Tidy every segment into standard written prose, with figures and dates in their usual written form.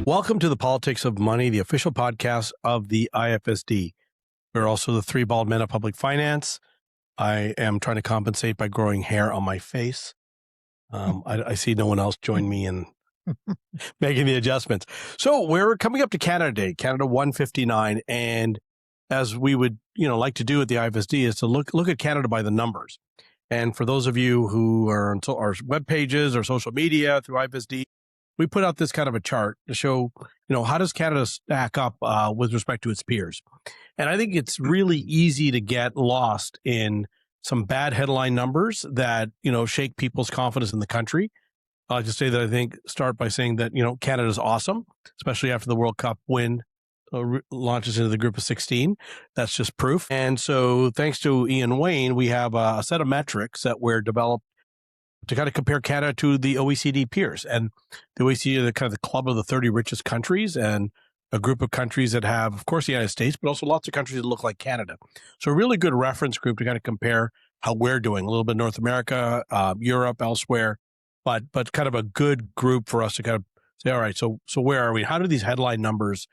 Welcome to the Politics of Money, the official podcast of the IFSD. We're also the three bald men of public finance. I am trying to compensate by growing hair on my face. I see no one else join me in making the adjustments. So we're coming up to Canada Day, Canada 159, and as we would, like to do at the IFSD is to look at Canada by the numbers. And for those of you who are on our web pages or social media through IFSD, we put out this kind of a chart to show, how does Canada stack up with respect to its peers? And I think it's really easy to get lost in some bad headline numbers that, shake people's confidence in the country. I'll just say that I start by saying that, Canada's awesome, especially after the World Cup win launches into the group of 16. That's just proof. And so thanks to Ian Wayne, we have a set of metrics that were developed to kind of compare Canada to the OECD peers. And the OECD is kind of the club of the 30 richest countries and a group of countries that have, of course, the United States, but also lots of countries that look like Canada. So a really good reference group to kind of compare how we're doing, a little bit North America, Europe, elsewhere, but kind of a good group for us to kind of say, all right, so where are we? How do these headline numbers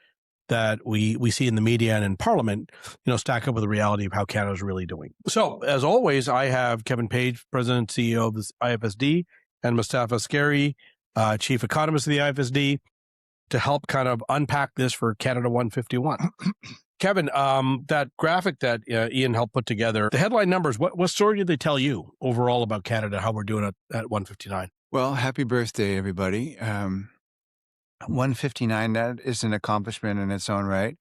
that we see in the media and in Parliament, stack up with the reality of how Canada's really doing? So, as always, I have Kevin Page, President and CEO of the IFSD, and Mostafa Askari, Chief Economist of the IFSD, to help kind of unpack this for Canada 151. Kevin, that graphic that Ian helped put together, the headline numbers, what story did they tell you overall about Canada, how we're doing at 159? Well, happy birthday, everybody. 159, that is an accomplishment in its own right.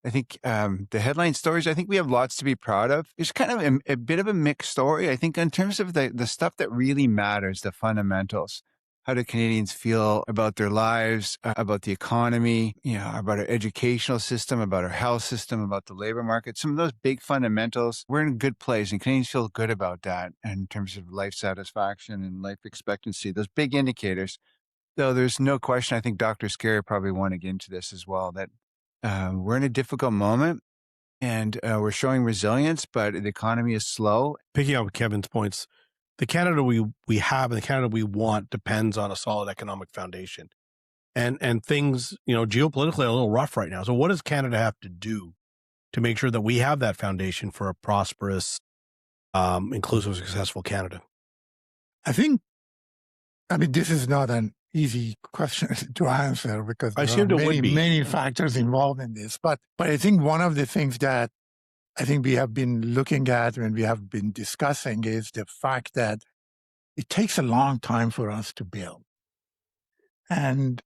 I think the headline stories, I think we have lots to be proud of. It's kind of a bit of a mixed story. I think in terms of the stuff that really matters, the fundamentals, how do Canadians feel about their lives, about the economy, about our educational system, about our health system, about the labor market, some of those big fundamentals, we're in a good place and Canadians feel good about that in terms of life satisfaction and life expectancy, those big indicators. Though there's no question, I think Dr. Askari probably want to get into this as well, that we're in a difficult moment and we're showing resilience, but the economy is slow. Picking up Kevin's points, the Canada we have and the Canada we want depends on a solid economic foundation. And things, geopolitically are a little rough right now. So what does Canada have to do to make sure that we have that foundation for a prosperous, inclusive, successful Canada? This is not an easy question to answer because I there assumed are many factors involved in this. But I think one of the things that I think we have been looking at and we have been discussing is the fact that it takes a long time for us to build. And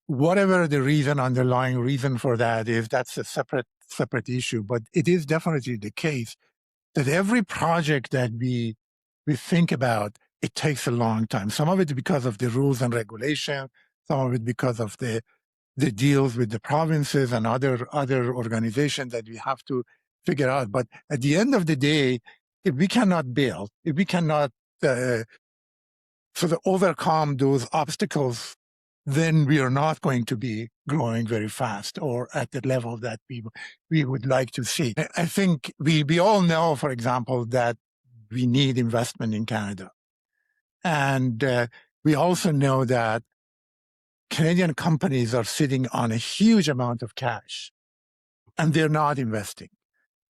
whatever the underlying reason for that is, that's a separate issue. But it is definitely the case that every project that we think about, it takes a long time. Some of it because of the rules and regulations, some of it because of the deals with the provinces and other organizations that we have to figure out. But at the end of the day, if we cannot build, if we cannot overcome those obstacles, then we are not going to be growing very fast or at the level that we would like to see. I think we all know, for example, that we need investment in Canada. And we also know that Canadian companies are sitting on a huge amount of cash and they're not investing.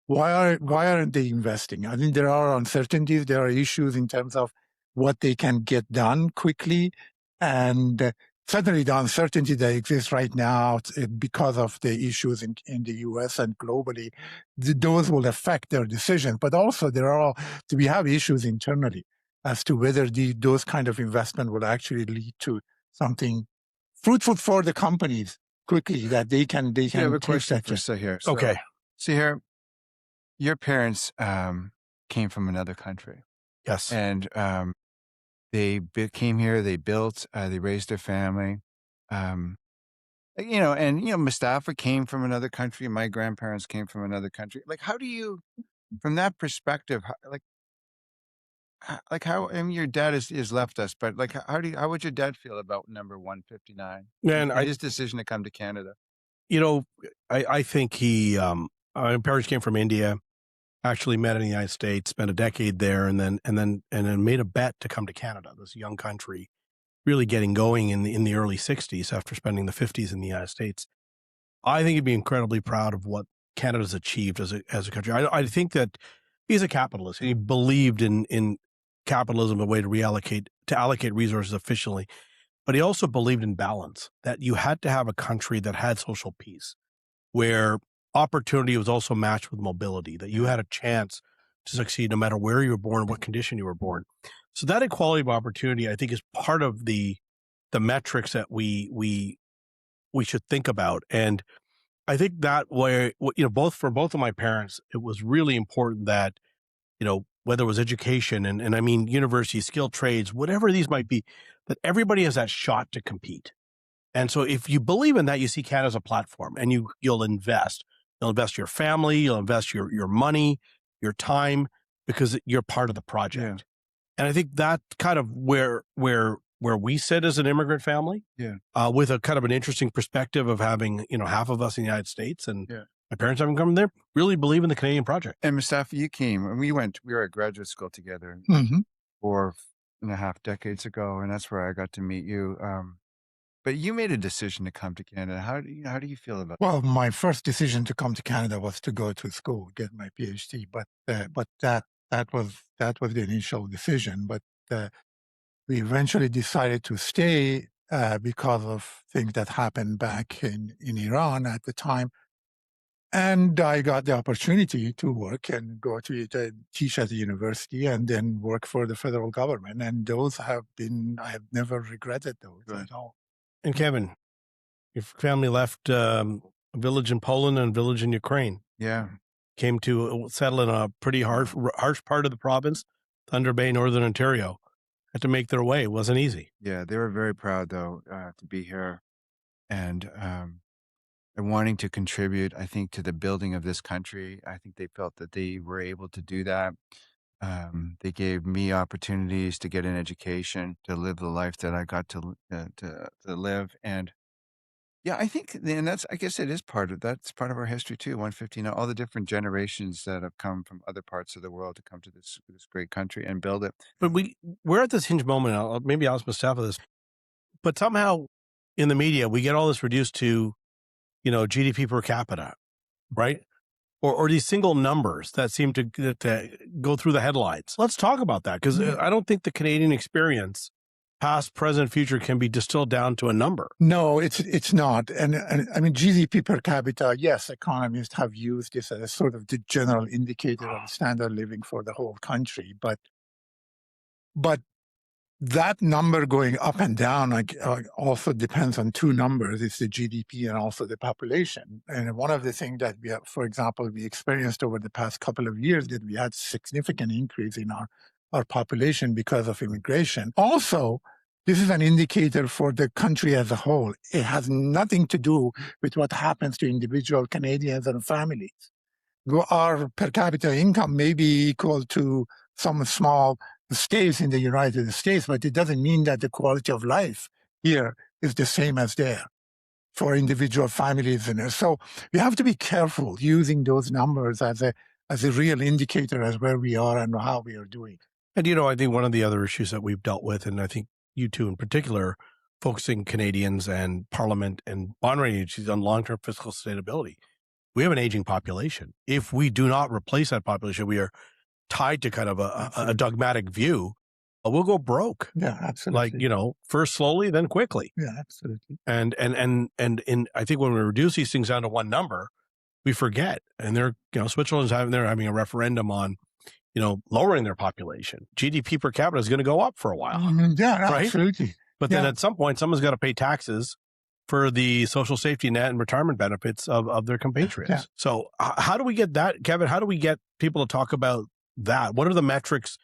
Why aren't they investing? I think there are uncertainties. There are issues in terms of what they can get done quickly. And certainly the uncertainty that exists right now because of the issues in the US and globally, those will affect their decisions. But also we have issues internally as to whether those kind of investment will actually lead to something fruitful for the companies quickly that they can. I have a question for Sahir. Okay, Sahir, your parents came from another country. Yes, and they came here. They built. They raised their family. Mostafa came from another country. My grandparents came from another country. Like, how do you, from that perspective, how, your dad has left us, but how would your dad feel about number 159 and his decision to come to Canada? I think my parents came from India, actually met in the United States, spent a decade there, and then made a bet to come to Canada, this young country, really getting going in the early 60s after spending the 50s in the United States. I think he'd be incredibly proud of what Canada's achieved as a country. I think that he's a capitalist. He believed in capitalism, a way to allocate resources efficiently. But he also believed in balance, that you had to have a country that had social peace, where opportunity was also matched with mobility, that you had a chance to succeed no matter where you were born, what condition you were born. So that equality of opportunity, I think, is part of the metrics that we should think about. And I think that way, for both of my parents, it was really important that, whether it was education and I mean, university, skilled trades, whatever these might be, that everybody has that shot to compete. And so if you believe in that, you see Canada as a platform, and you'll invest. You'll invest your family, you'll invest your money, your time, because you're part of the project. And I think that's kind of where we sit as an immigrant family, with a kind of an interesting perspective of having, half of us in the United States and my parents haven't come there, really believe in the Canadian project. And Mostafa, you came, and we were at graduate school together Mhm. 4.5 decades ago, and that's where I got to meet you. But you made a decision to come to Canada. How do you feel about Well, my first decision to come to Canada was to go to school, get my PhD, but that was the initial decision. But we eventually decided to stay because of things that happened back in Iran at the time. And I got the opportunity to work and go to teach at the university and then work for the federal government. And I have never regretted those at all. And Kevin, your family left a village in Poland and a village in Ukraine. Yeah. Came to settle in a pretty harsh part of the province, Thunder Bay, Northern Ontario. Had to make their way. It wasn't easy. Yeah, they were very proud, though, to be here and wanting to contribute, I think, to the building of this country. I think they felt that they were able to do that. They gave me opportunities to get an education, to live the life that I got to live. And yeah, I think, and I guess that's part of our history too. 159, all the different generations that have come from other parts of the world to come to this great country and build it. But we're at this hinge moment. Maybe I'll ask Mostafa this, but somehow in the media we get all this reduced to, GDP per capita, right? Or these single numbers that seem to go through the headlines. Let's talk about that, because I don't think the Canadian experience, past, present, future, can be distilled down to a number. No, it's not. And I mean, GDP per capita, yes, economists have used this as sort of the general indicator of standard living for the whole country. But that number going up and down also depends on two numbers. It's the GDP and also the population. And one of the things that for example, we experienced over the past couple of years, that we had significant increase in our population because of immigration. Also, this is an indicator for the country as a whole. It has nothing to do with what happens to individual Canadians and families. Our per capita income may be equal to some small states in the United States, but it doesn't mean that the quality of life here is the same as there for individual families. And so we have to be careful using those numbers as a real indicator as where we are and how we are doing. And, I think one of the other issues that we've dealt with, and I think you two in particular, focusing Canadians and Parliament and bond rating agencies on long-term fiscal sustainability. We have an aging population. If we do not replace that population, we are tied to kind of a dogmatic view. We'll go broke. Yeah, absolutely. First slowly, then quickly. Yeah, absolutely. And I think when we reduce these things down to one number, we forget. And Switzerland's having a referendum on, lowering their population. GDP per capita is going to go up for a while. Yeah, right? Absolutely. But then at some point, someone's got to pay taxes for the social safety net and retirement benefits of their compatriots. Yeah. So how do we get that, Kevin? How do we get people to talk about that? What are the metrics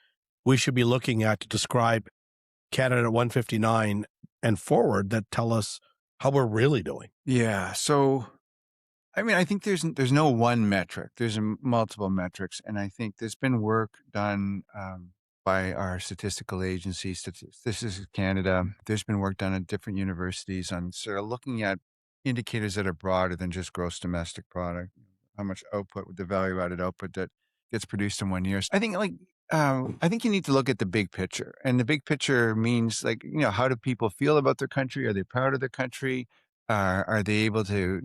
we should be looking at to describe Canada at 159 and forward that tell us how we're really doing? Yeah. So, I mean, I think there's no one metric. There's multiple metrics. And I think there's been work done by our statistical agency, Statistics Canada. There's been work done at different universities on sort of looking at indicators that are broader than just gross domestic product, how much output, the value added output that gets produced in 1 year. I think I think you need to look at the big picture, and the big picture means like, how do people feel about their country? Are they proud of their country? Are they able to,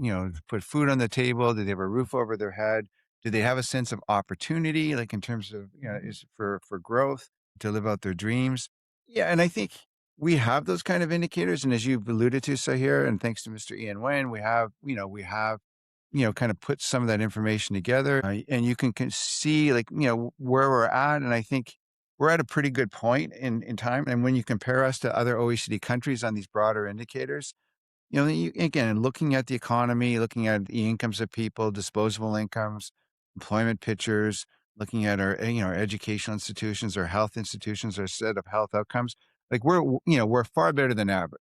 put food on the table? Do they have a roof over their head? Do they have a sense of opportunity, like in terms of, is for growth to live out their dreams? Yeah, and I think we have those kind of indicators, and as you've alluded to, Sahir, and thanks to Mr. Ian Wen, we have kind of put some of that information together, and you can see like, where we're at. And I think we're at a pretty good point in time. And when you compare us to other OECD countries on these broader indicators, again, looking at the economy, looking at the incomes of people, disposable incomes, employment pictures, looking at our, our educational institutions, our health institutions, our set of health outcomes, like we're far better than average.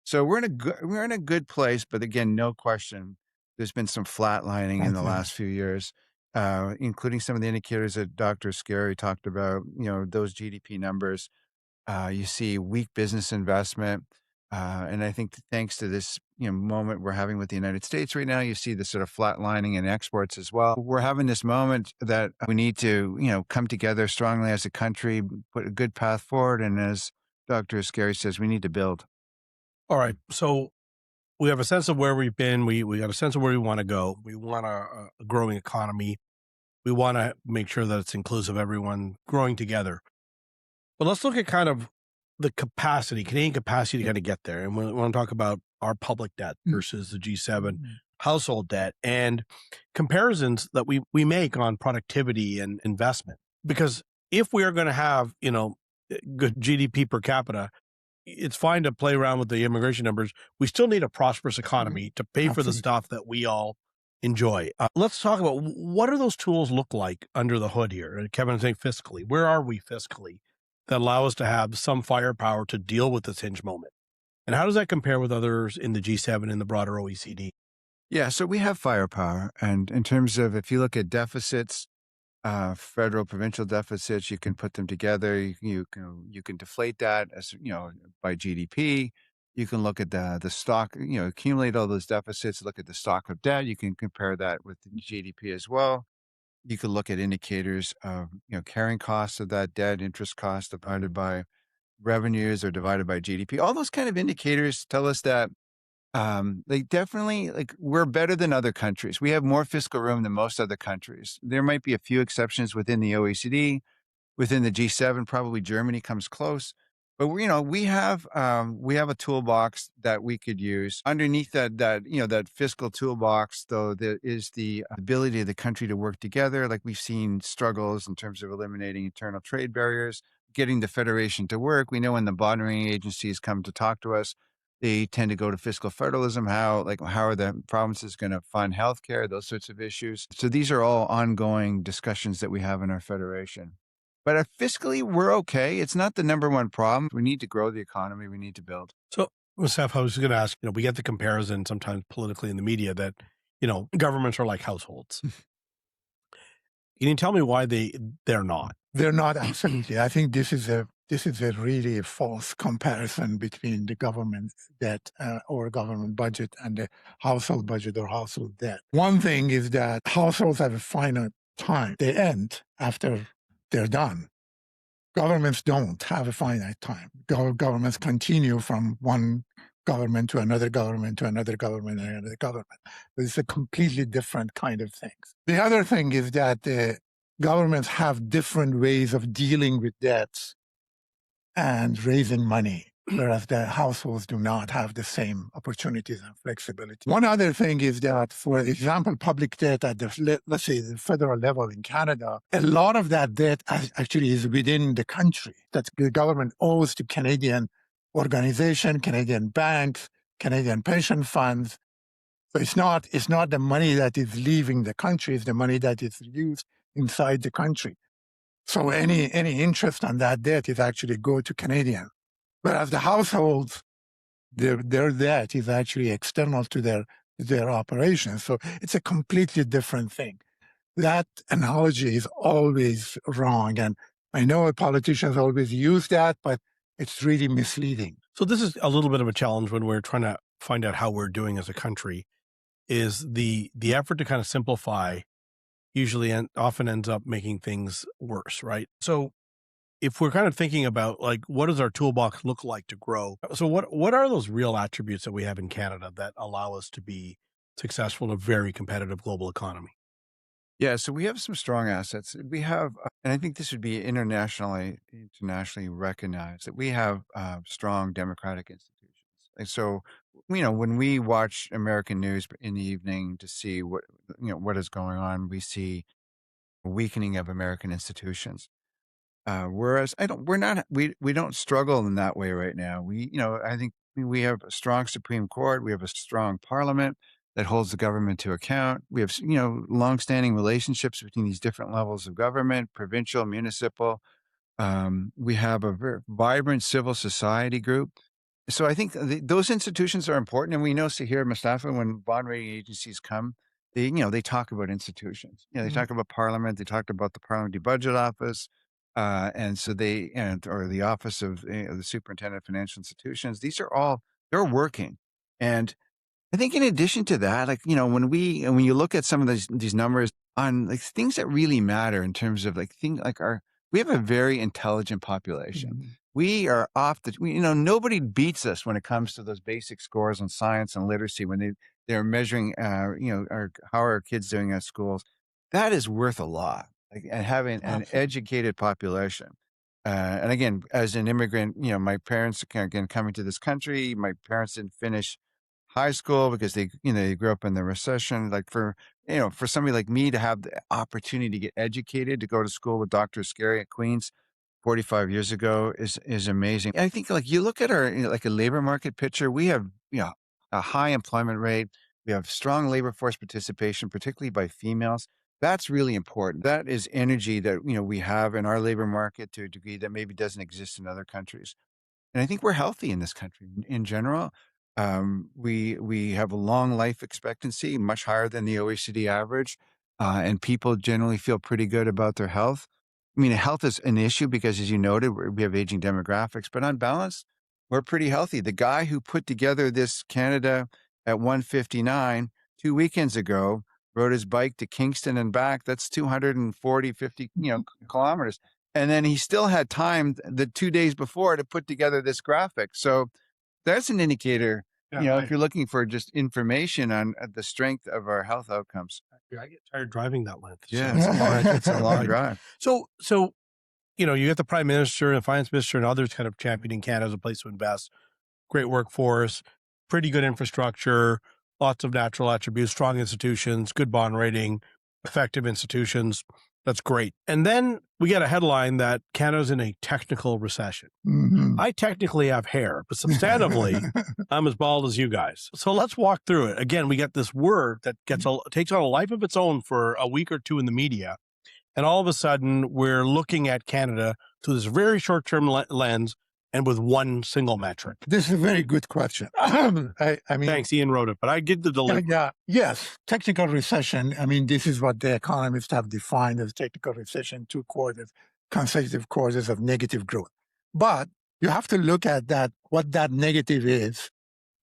So we're in a good place, but again, no question, there's been some flatlining in the Okay. last few years, including some of the indicators that Dr. Scary talked about. Those GDP numbers. You see weak business investment, and I think thanks to this moment we're having with the United States right now, you see the sort of flatlining in exports as well. We're having this moment that we need to come together strongly as a country, put a good path forward, and as Dr. Scary says, we need to build. All right. So we have a sense of where we've been. We got a sense of where we want to go. We want a growing economy. We want to make sure that it's inclusive, everyone growing together. But let's look at kind of the capacity, Canadian capacity to kind of get there. And we want to talk about our public debt versus the G7 household debt and comparisons that we make on productivity and investment. Because if we are going to have, good GDP per capita, it's fine to play around with the immigration numbers. We still need a prosperous economy to pay for the Absolutely. stuff that we all enjoy. Let's talk about what do those tools look like under the hood here? And Kevin is saying fiscally. Where are we fiscally that allow us to have some firepower to deal with this hinge moment? And how does that compare with others in the G7 and the broader OECD? Yeah, so we have firepower. And in terms of if you look at deficits, federal, provincial deficits, you can put them together. You can deflate that as by GDP. You can look at the stock, accumulate all those deficits, look at the stock of debt. You can compare that with the GDP as well. You can look at indicators of carrying costs of that debt, interest cost divided by revenues or divided by GDP. All those kind of indicators tell us that they definitely we're better than other countries. We have more fiscal room than most other countries. There might be a few exceptions within the OECD, within the G7. Probably Germany comes close, but we have a toolbox that we could use. Underneath that fiscal toolbox, though, there is the ability of the country to work together. Like we've seen struggles in terms of eliminating internal trade barriers, getting the federation to work. We know when the bonding agencies come to talk to us, they tend to go to fiscal federalism. How are the provinces going to fund healthcare? Those sorts of issues. So these are all ongoing discussions that we have in our federation. But fiscally, we're okay. It's not the number one problem. We need to grow the economy. We need to build. So, Mostafa, I was going to ask, we get the comparison sometimes politically in the media that, governments are like households. Can you tell me why they're not? They're not, absolutely. I think this is a really false comparison between the government debt or government budget and the household budget or household debt. One thing is that households have a finite time. They end after they're done. Governments don't have a finite time. Governments continue from one government to another government to another government and another government. It's a completely different kind of thing. The other thing is that the governments have different ways of dealing with debts and raising money, whereas the households do not have the same opportunities and flexibility. One other thing is that, for example, public debt at let's say the federal level in Canada, a lot of that debt actually is within the country that the government owes to Canadian organizations, Canadian banks, Canadian pension funds. So it's not the money that is leaving the country, it's the money that is used inside the country. So any interest on that debt is actually go to Canadian. Whereas the households, their debt is actually external to their operations. So it's a completely different thing. That analogy is always wrong. And I know politicians always use that, but it's really misleading. So this is a little bit of a challenge when we're trying to find out how we're doing as a country, is the effort to kind of simplify usually often ends up making things worse, right? So if we're kind of thinking about like, what does our toolbox look like to grow? So what are those real attributes that we have in Canada that allow us to be successful in a very competitive global economy? Yeah, so we have some strong assets. We have, and I think this would be internationally recognized, that we have strong democratic institutions. And so, when we watch American news in the evening to see what is going on, we see a weakening of American institutions. Whereas we don't struggle in that way right now. I think we have a strong Supreme Court. We have a strong Parliament that holds the government to account. We have, longstanding relationships between these different levels of government, provincial, municipal. We have a very vibrant civil society group. So I think those institutions are important. And we know, Sahir, Mustafa, when bond rating agencies come, they talk about institutions. They talk about Parliament. They talk about the Parliamentary Budget Office. And so or the Office of the Superintendent of Financial Institutions. They're working. And I think in addition to that, when you look at some of these numbers on like things that really matter in terms of we have a very intelligent population. We are nobody beats us when it comes to those basic scores on science and literacy when they're measuring, how our kids doing at schools. That is worth a lot. And having an educated population. And again, as an immigrant, my parents, again, coming to this country, my parents didn't finish high school because they grew up in the recession. Like for somebody like me to have the opportunity to get educated, to go to school with Dr. Askari at Queen's 45 years ago is amazing. I think like you look at our, like a labor market picture, we have, a high employment rate. We have strong labor force participation, particularly by females. That's really important. That is energy that, we have in our labor market to a degree that maybe doesn't exist in other countries. And I think we're healthy in this country in general. We have a long life expectancy, much higher than the OECD average, and people generally feel pretty good about their health. I mean, health is an issue because, as you noted, we have aging demographics, but on balance, we're pretty healthy. The guy who put together this Canada at 159 2 weekends ago rode his bike to Kingston and back. That's 50 kilometers. And then he still had time the 2 days before to put together this graphic. So that's an indicator, if you're looking for just information on the strength of our health outcomes. I get tired driving that length. Yeah, So it's a long drive. So, you get the Prime Minister and the Finance Minister and others kind of championing Canada as a place to invest. Great workforce, pretty good infrastructure, lots of natural attributes, strong institutions, good bond rating, effective institutions. That's great. And then we get a headline that Canada's in a technical recession. I technically have hair, but substantively, I'm as bald as you guys. So let's walk through it. Again, we get this word that takes on a life of its own for a week or two in the media. And all of a sudden, we're looking at Canada through this very short-term lens and with one single metric. This is a very good question. I mean, thanks, Ian wrote it, but I get the delivery. Yes, technical recession. I mean, this is what the economists have defined as technical recession: 2 quarters, consecutive quarters of negative growth. But you have to look at what that negative is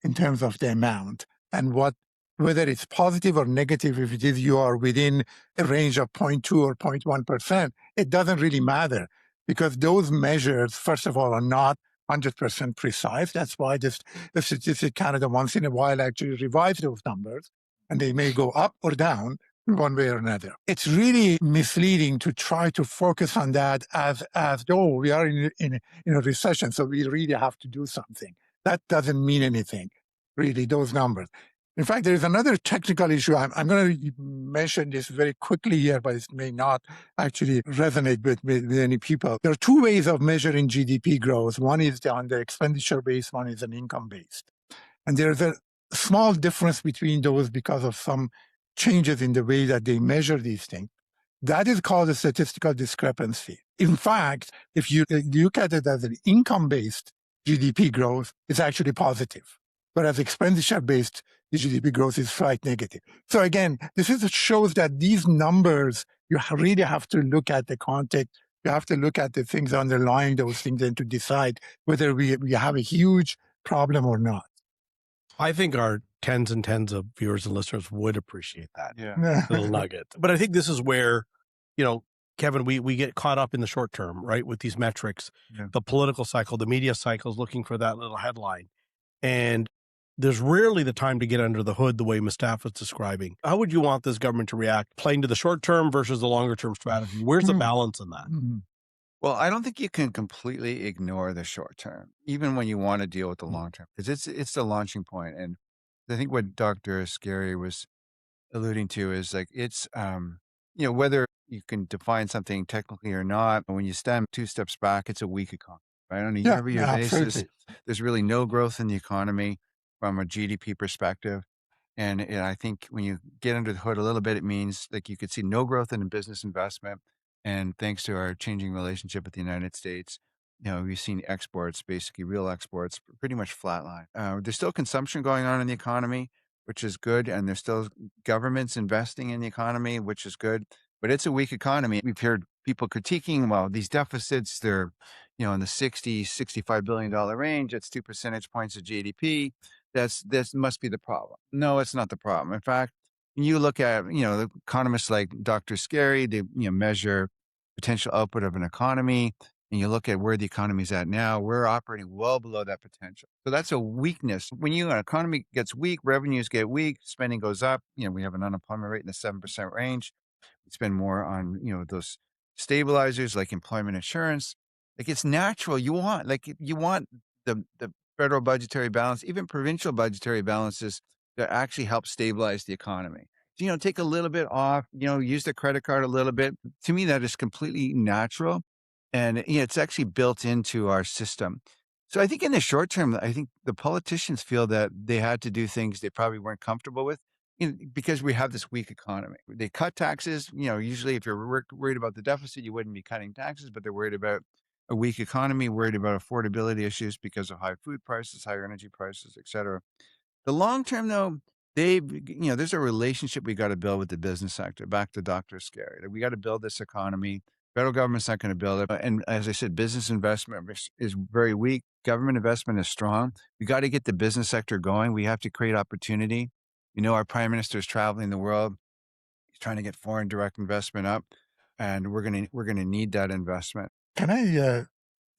in terms of the amount, and whether it's positive or negative. If it is, you are within a range of 0.2 or 0.1%, it doesn't really matter, because those measures, first of all, are not 100% precise. That's why the Statistics Canada once in a while actually revise those numbers, and they may go up or down in one way or another. It's really misleading to try to focus on that as though we are in a recession, so we really have to do something. That doesn't mean anything, really, those numbers. In fact, there's another technical issue. I'm going to mention this very quickly here, but it may not actually resonate with many people. There are 2 ways of measuring GDP growth. One is on the expenditure-based, one is an income-based. And there's a small difference between those because of some changes in the way that they measure these things. That is called a statistical discrepancy. In fact, if you look at it as an income-based GDP growth, it's actually positive. Whereas expenditure-based, the GDP growth is slight negative. So again, shows that these numbers, you really have to look at the context. You have to look at the things underlying those things and to decide whether we have a huge problem or not. I think our tens and tens of viewers and listeners would appreciate that Yeah. little nugget. But I think this is where, Kevin, we get caught up in the short term, right? With these metrics, Yeah. the political cycle, the media cycles, looking for that little headline. And there's rarely the time to get under the hood the way Mostafa is describing. How would you want this government to react, playing to the short term versus the longer term strategy? Where's the balance in that? Well, I don't think you can completely ignore the short term, even when you want to deal with the long term, because it's the launching point. And I think what Dr. Askari was alluding to is like it's whether you can define something technically or not. When you stand 2 steps back, it's a weak economy, right? On a year-over-year basis, there's really no growth in the economy from a GDP perspective. And I think when you get under the hood a little bit, it means like you could see no growth in business investment. And thanks to our changing relationship with the United States, we've seen exports, basically real exports, pretty much flatline. There's still consumption going on in the economy, which is good. And there's still governments investing in the economy, which is good. But it's a weak economy. We've heard people critiquing, well, these deficits, they're, in the $65 billion range. That's 2 percentage points of GDP. This must be the problem. No, it's not the problem. In fact, when you look at, the economists like Dr. Askari, they, measure potential output of an economy, and you look at where the economy is at now, we're operating well below that potential. So that's a weakness. When an economy gets weak, revenues get weak, spending goes up, we have an unemployment rate in the 7% range. We spend more on, those stabilizers like employment insurance. Like it's natural. You want the federal budgetary balance, even provincial budgetary balances that actually help stabilize the economy. So, take a little bit off, use the credit card a little bit. To me, that is completely natural. And it's actually built into our system. So I think in the short term, I think the politicians feel that they had to do things they probably weren't comfortable with because we have this weak economy. They cut taxes. Usually if you're worried about the deficit, you wouldn't be cutting taxes, but they're worried about a weak economy, worried about affordability issues because of high food prices, higher energy prices, et cetera. The long term, though, there's a relationship we got to build with the business sector. Back to Dr. Askari, we got to build this economy. Federal government's not going to build it. And as I said, business investment is very weak. Government investment is strong. We got to get the business sector going. We have to create opportunity. Our prime minister is traveling the world. He's trying to get foreign direct investment up, and we're gonna need that investment. Can I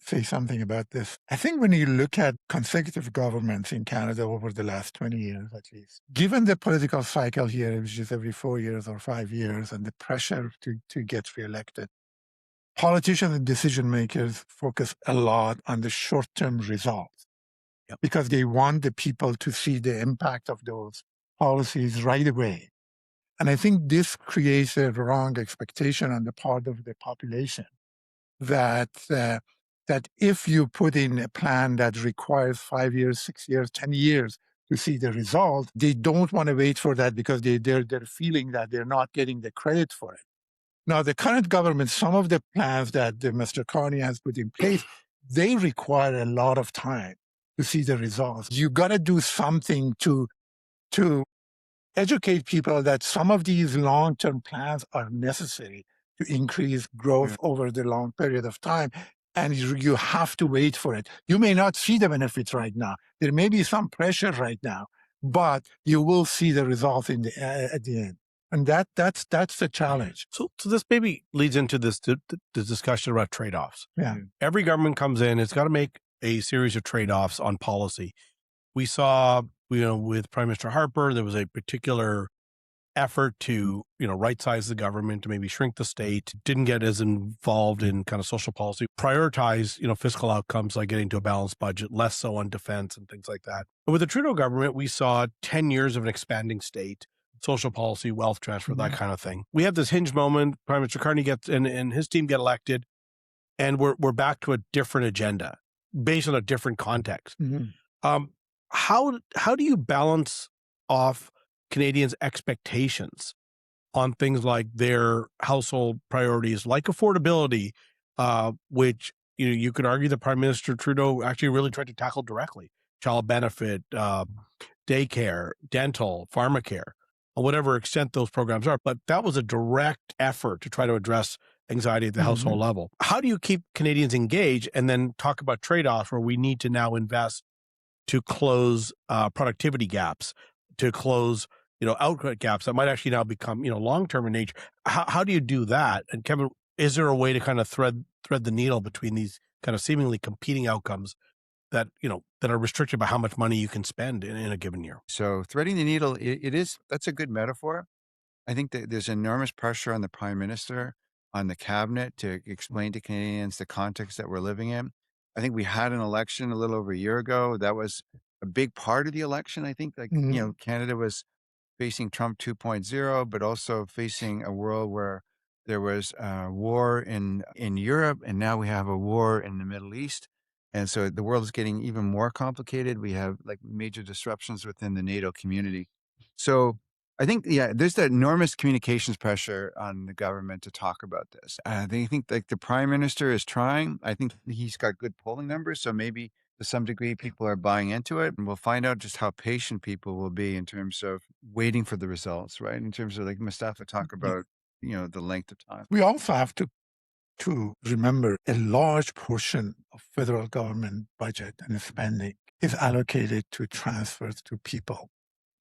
say something about this? I think when you look at consecutive governments in Canada over the last 20 years, at least, given the political cycle here, which is every 4 years or 5 years, and the pressure to get reelected, politicians and decision makers focus a lot on the short-term results because they want the people to see the impact of those policies right away. And I think this creates a wrong expectation on the part of the population that if you put in a plan that requires 5 years, 6 years, 10 years to see the result, they don't want to wait for that because they're feeling that they're not getting the credit for it. Now, the current government, some of the plans that Mr. Carney has put in place, they require a lot of time to see the results. You got to do something to educate people that some of these long-term plans are necessary to increase growth over the long period of time. And you have to wait for it. You may not see the benefits right now. There may be some pressure right now, but you will see the results at the end. And that's the challenge. So this maybe leads into this discussion about trade-offs. Yeah. Every government comes in, it's got to make a series of trade-offs on policy. We saw, with Prime Minister Harper, there was a particular effort to, right-size the government, to maybe shrink the state, didn't get as involved in kind of social policy, prioritize, fiscal outcomes like getting to a balanced budget, less so on defense and things like that. But with the Trudeau government, we saw 10 years of an expanding state, social policy, wealth transfer, that kind of thing. We have this hinge moment. Prime Minister Carney gets and his team get elected, and we're back to a different agenda based on a different context. How do you balance off Canadians' expectations on things like their household priorities, like affordability, which you could argue that Prime Minister Trudeau actually really tried to tackle directly: child benefit, daycare, dental, pharmacare, on whatever extent those programs are. But that was a direct effort to try to address anxiety at the household level. How do you keep Canadians engaged and then talk about trade-offs where we need to now invest to close productivity gaps, to close output gaps that might actually now become long-term in nature? How do you do that? And Kevin, is there a way to kind of thread the needle between these kind of seemingly competing outcomes that, that are restricted by how much money you can spend in a given year? So threading the needle, that's a good metaphor. I think that there's enormous pressure on the prime minister, on the cabinet to explain to Canadians the context that we're living in. I think we had an election a little over a year ago. That was a big part of the election. I think Canada was facing Trump 2.0, but also facing a world where there was a war in Europe, and now we have a war in the Middle East. And so the world is getting even more complicated. We have like major disruptions within the NATO community. So I think, there's that enormous communications pressure on the government to talk about this. I think like the prime minister is trying. I think he's got good polling numbers. So maybe to some degree, people are buying into it. And we'll find out just how patient people will be in terms of waiting for the results, right? In terms of like Mostafa talk about, the length of time. We also have to remember a large portion of federal government budget and spending is allocated to transfers to people,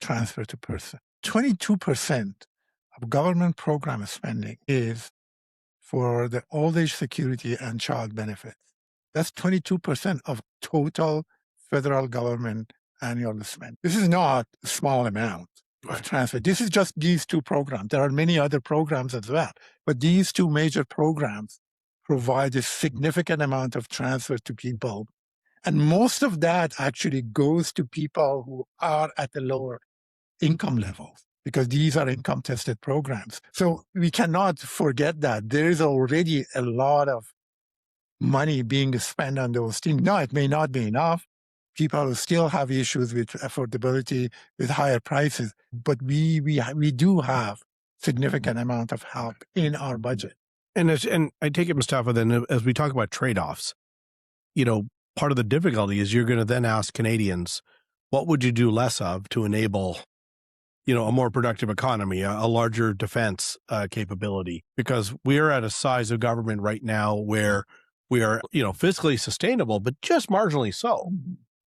transfer to person. 22% of government program spending is for the old age security and child benefits. That's 22% of total federal government annual spend. This is not a small amount of transfer. This is just these two programs. There are many other programs as well, but these two major programs provide a significant amount of transfer to people. And most of that actually goes to people who are at the lower income levels, because these are income tested programs. So we cannot forget that there is already a lot of money being spent on those things. Now, it may not be enough. People still have issues with affordability, with higher prices, but we do have significant amount of help in our budget. And I take it, Mostafa, then as we talk about trade-offs, part of the difficulty is you're going to then ask Canadians, what would you do less of to enable, a more productive economy, a larger defense capability? Because we are at a size of government right now where we are, fiscally sustainable, but just marginally so.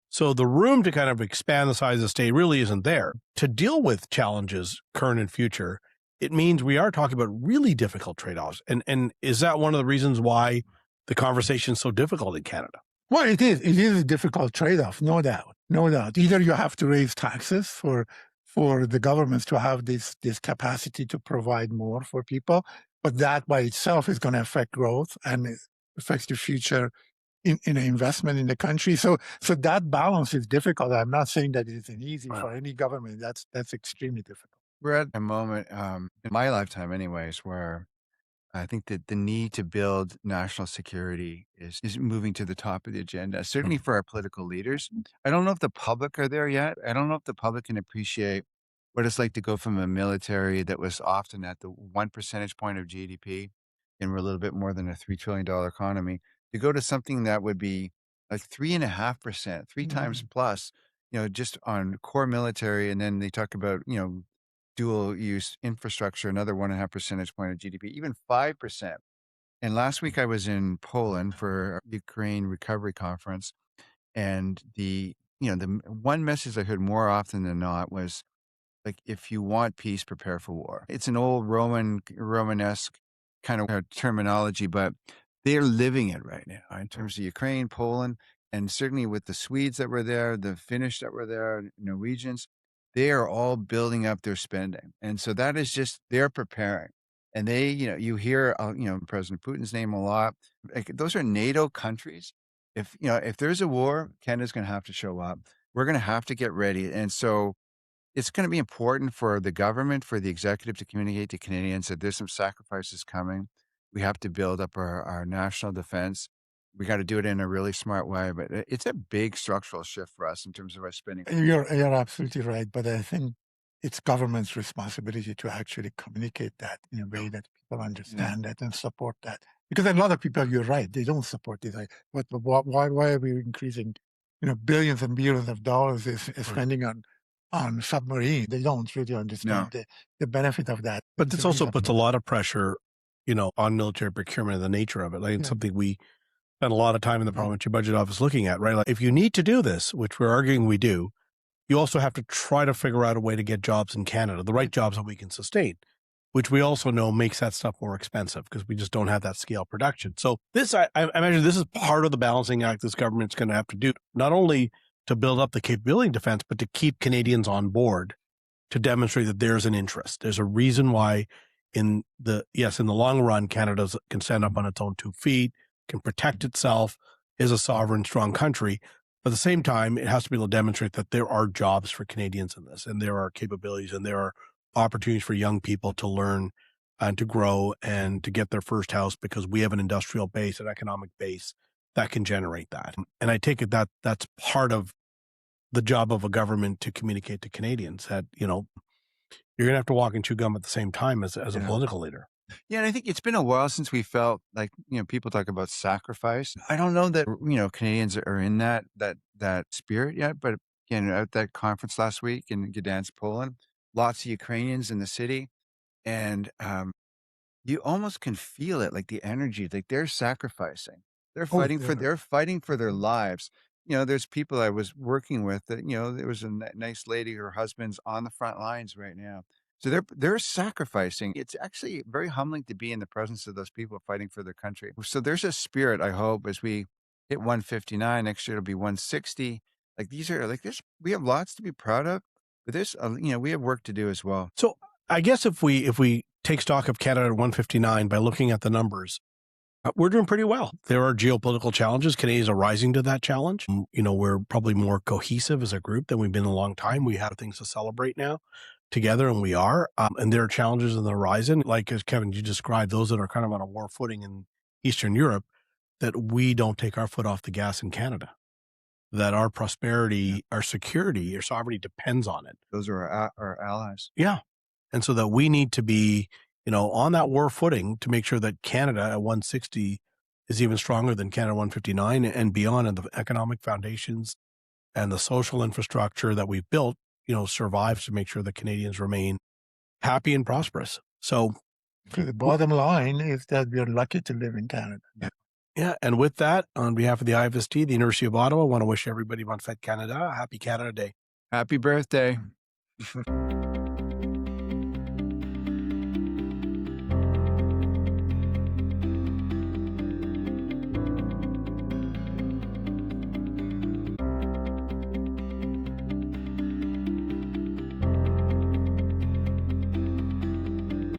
So the room to kind of expand the size of the state really isn't there. To deal with challenges, current and future, it means we are talking about really difficult trade-offs. And is that one of the reasons why the conversation is so difficult in Canada? Well, it is. It is a difficult trade-off, no doubt. No doubt. Either you have to raise taxes for the governments to have this capacity to provide more for people, but that by itself is going to affect growth and it affects the future in investment in the country. So that balance is difficult. I'm not saying that it isn't easy for any government. That's extremely difficult. We're at a moment in my lifetime anyways, where I think that the need to build national security is moving to the top of the agenda, certainly for our political leaders. I don't know if the public are there yet. I don't know if the public can appreciate what it's like to go from a military that was often at the 1 percentage point of GDP, and we're a little bit more than a $3 trillion economy, to go to something that would be like 3.5%, three times plus, just on core military. And then they talk about, dual use infrastructure, another 1.5 percentage point of GDP, even 5%. And last week I was in Poland for a Ukraine recovery conference. And the one message I heard more often than not was like, if you want peace, prepare for war. It's an old Romanesque kind of terminology, but they're living it right now in terms of Ukraine, Poland, and certainly with the Swedes that were there, the Finnish that were there, Norwegians. They are all building up their spending. And so that is just, they're preparing. And they, you hear, President Putin's name a lot. Like, those are NATO countries. If there's a war, Canada's going to have to show up. We're going to have to get ready. And so it's going to be important for the government, for the executive to communicate to Canadians that there's some sacrifices coming. We have to build up our national defense. We got to do it in a really smart way, but it's a big structural shift for us in terms of our spending. You're absolutely right, but I think it's government's responsibility to actually communicate that in a way that people understand that and support that. Because a lot of people, you're right, they don't support this. Like, why are we increasing, billions and billions of dollars is spending on submarine? They don't really understand the benefit of that. But this also puts a lot of pressure, on military procurement and the nature of it. Like, it's something we spend a lot of time in the Parliamentary Budget Office looking at, right? Like, if you need to do this, which we're arguing we do, you also have to try to figure out a way to get jobs in Canada, the right jobs that we can sustain, which we also know makes that stuff more expensive because we just don't have that scale production. So this, I imagine this is part of the balancing act this government's going to have to do, not only to build up the capability in defense, but to keep Canadians on board to demonstrate that there's an interest. There's a reason why in the long run, Canada can stand up on its own 2 feet, can protect itself, is a sovereign, strong country. But at the same time, it has to be able to demonstrate that there are jobs for Canadians in this, and there are capabilities, and there are opportunities for young people to learn and to grow and to get their first house because we have an industrial base, an economic base that can generate that. And I take it that that's part of the job of a government to communicate to Canadians that, you're going to have to walk and chew gum at the same time as a political leader. Yeah, and I think it's been a while since we felt like, people talk about sacrifice. I don't know that, Canadians are in that spirit yet, but again, at that conference last week in Gdansk, Poland, lots of Ukrainians in the city, and you almost can feel it, like the energy, like they're sacrificing. They're fighting for their lives. There's people I was working with that, there was a nice lady, her husband's on the front lines right now. So they're sacrificing. It's actually very humbling to be in the presence of those people fighting for their country. So there's a spirit, I hope, as we hit 159, next year it'll be 160. Like these are like this, we have lots to be proud of, but there's, we have work to do as well. So I guess if we take stock of Canada at 159 by looking at the numbers, we're doing pretty well. There are geopolitical challenges. Canadians are rising to that challenge. We're probably more cohesive as a group than we've been in a long time. We have things to celebrate now together, and we are. And there are challenges on the horizon, like as Kevin, you described, those that are kind of on a war footing in Eastern Europe, that we don't take our foot off the gas in Canada, that our prosperity, our security, our sovereignty depends on it. Those are our allies. Yeah. And so that we need to be, on that war footing to make sure that Canada at 160 is even stronger than Canada 159 and beyond, and the economic foundations and the social infrastructure that we've built, survives to make sure that Canadians remain happy and prosperous. So the bottom line is that we are lucky to live in Canada. Yeah. And with that, on behalf of the IFSD, the University of Ottawa, I want to wish everybody on Fête Canada a happy Canada Day. Happy birthday.